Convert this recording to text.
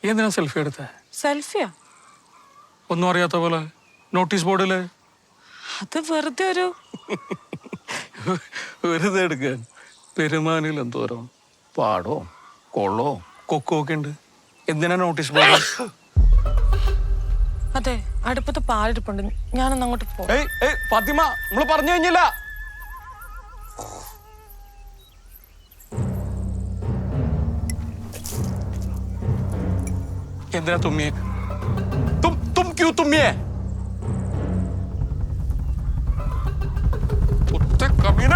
എന്തിനാ സെൽഫി എടുത്തേ? സെൽഫിയാ? ഒന്നും അറിയാത്ത പോലെ നോട്ടീസ് ബോർഡില്. അത് വെറുതെ ഒരു വെറുതെ എടുക്കാൻ. പെരുമാനിൽ എന്തോരം പാടോ കൊള്ളോ കൊക്കോ ഒക്കെ ഉണ്ട്. എന്തിനാ നോട്ടീസ് ബോർഡ്? അതെ, അടുപ്പത്ത് പാലെടുപ്പുണ്ട്, ഞാനൊന്ന് അങ്ങോട്ട് പോകും. ഫാത്തിമ, നമ്മള് പറഞ്ഞു കഴിഞ്ഞില്ല. എന്തിനാ തുമ്മിയെ? തും ക്യൂ തുമ്മിയെ? കുത്ത കമീന.